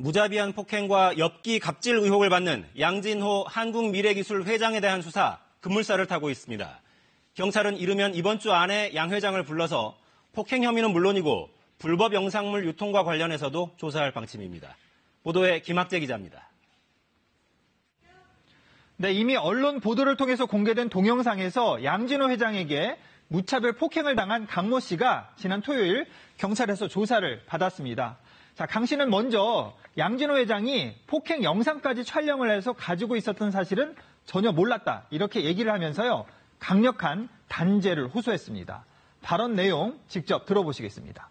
무자비한 폭행과 엽기 갑질 의혹을 받는 양진호 한국미래기술 회장에 대한 수사 급물살을 타고 있습니다. 경찰은 이르면 이번 주 안에 양 회장을 불러서 폭행 혐의는 물론이고 불법 영상물 유통과 관련해서도 조사할 방침입니다. 보도에 김학재 기자입니다. 네, 이미 언론 보도를 통해서 공개된 동영상에서 양진호 회장에게 무차별 폭행을 당한 강모 씨가 지난 토요일 경찰에서 조사를 받았습니다. 자, 강 씨는 먼저 양진호 회장이 폭행 영상까지 촬영을 해서 가지고 있었던 사실은 전혀 몰랐다, 이렇게 얘기를 하면서요, 강력한 단죄를 호소했습니다. 발언 내용 직접 들어보시겠습니다.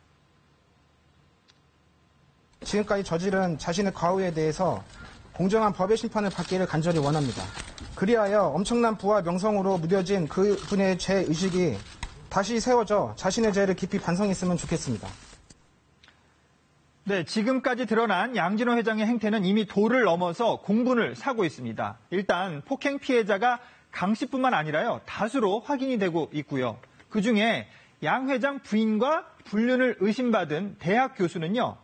지금까지 저지른 자신의 과오에 대해서 공정한 법의 심판을 받기를 간절히 원합니다. 그리하여 엄청난 부와 명성으로 무뎌진 그분의 죄의식이 다시 세워져 자신의 죄를 깊이 반성했으면 좋겠습니다. 네, 지금까지 드러난 양진호 회장의 행태는 이미 도를 넘어서 공분을 사고 있습니다. 일단 폭행 피해자가 강 씨뿐만 아니라요, 다수로 확인이 되고 있고요. 그중에 양 회장 부인과 불륜을 의심받은 대학 교수는요,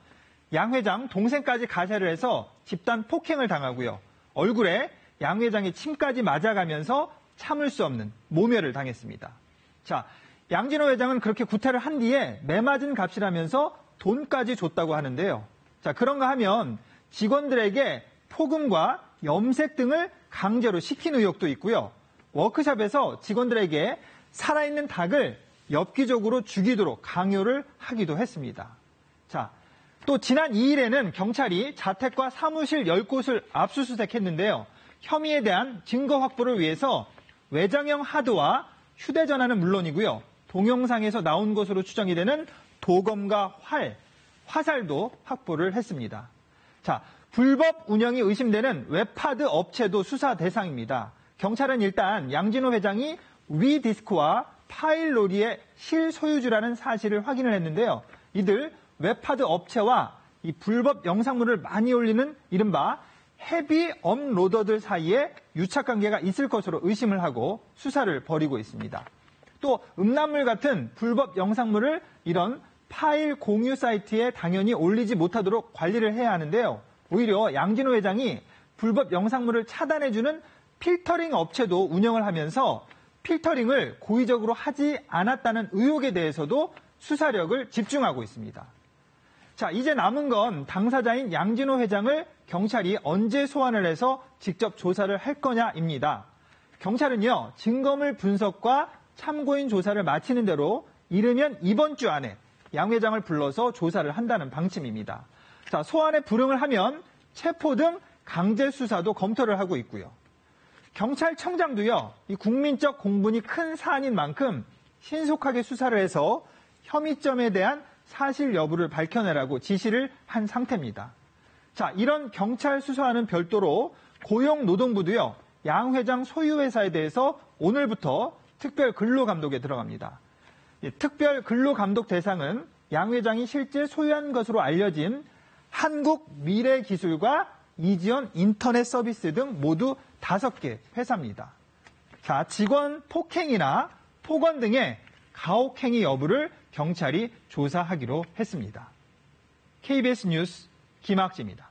양 회장 동생까지 가세를 해서 집단 폭행을 당하고요. 얼굴에 양 회장의 침까지 맞아가면서 참을 수 없는 모멸을 당했습니다. 자, 양진호 회장은 그렇게 구타를 한 뒤에 매맞은 값이라면서 돈까지 줬다고 하는데요. 자, 그런가 하면 직원들에게 폭음과 염색 등을 강제로 시킨 의혹도 있고요. 워크숍에서 직원들에게 살아있는 닭을 엽기적으로 죽이도록 강요를 하기도 했습니다. 자, 또 지난 2일에는 경찰이 자택과 사무실 10곳을 압수수색했는데요. 혐의에 대한 증거 확보를 위해서 외장형 하드와 휴대전화는 물론이고요. 동영상에서 나온 것으로 추정이 되는 도검과 화살도 확보를 했습니다. 자, 불법 운영이 의심되는 웹하드 업체도 수사 대상입니다. 경찰은 일단 양진호 회장이 위디스크와 파일놀이의 실소유주라는 사실을 확인을 했는데요. 이들 웹하드 업체와 이 불법 영상물을 많이 올리는 이른바 헤비 업로더들 사이에 유착관계가 있을 것으로 의심을 하고 수사를 벌이고 있습니다. 또 음란물 같은 불법 영상물을 이런 파일 공유 사이트에 당연히 올리지 못하도록 관리를 해야 하는데요. 오히려 양진호 회장이 불법 영상물을 차단해주는 필터링 업체도 운영을 하면서 필터링을 고의적으로 하지 않았다는 의혹에 대해서도 수사력을 집중하고 있습니다. 자, 이제 남은 건 당사자인 양진호 회장을 경찰이 언제 소환을 해서 직접 조사를 할 거냐입니다. 경찰은요, 증거물 분석과 참고인 조사를 마치는 대로 이르면 이번 주 안에 양 회장을 불러서 조사를 한다는 방침입니다. 자, 소환에 불응을 하면 체포 등 강제 수사도 검토를 하고 있고요. 경찰청장도요, 이 국민적 공분이 큰 사안인 만큼 신속하게 수사를 해서 혐의점에 대한 사실 여부를 밝혀내라고 지시를 한 상태입니다. 자, 이런 경찰 수사와는 별도로 고용노동부도요, 양 회장 소유 회사에 대해서 오늘부터 특별 근로감독에 들어갑니다. 특별 근로감독 대상은 양 회장이 실제 소유한 것으로 알려진 한국미래기술과 이지연 인터넷 서비스 등 모두 5개 회사입니다. 자, 직원 폭행이나 폭언 등의 가혹행위 여부를 경찰이 조사하기로 했습니다. KBS 뉴스 김학재입니다.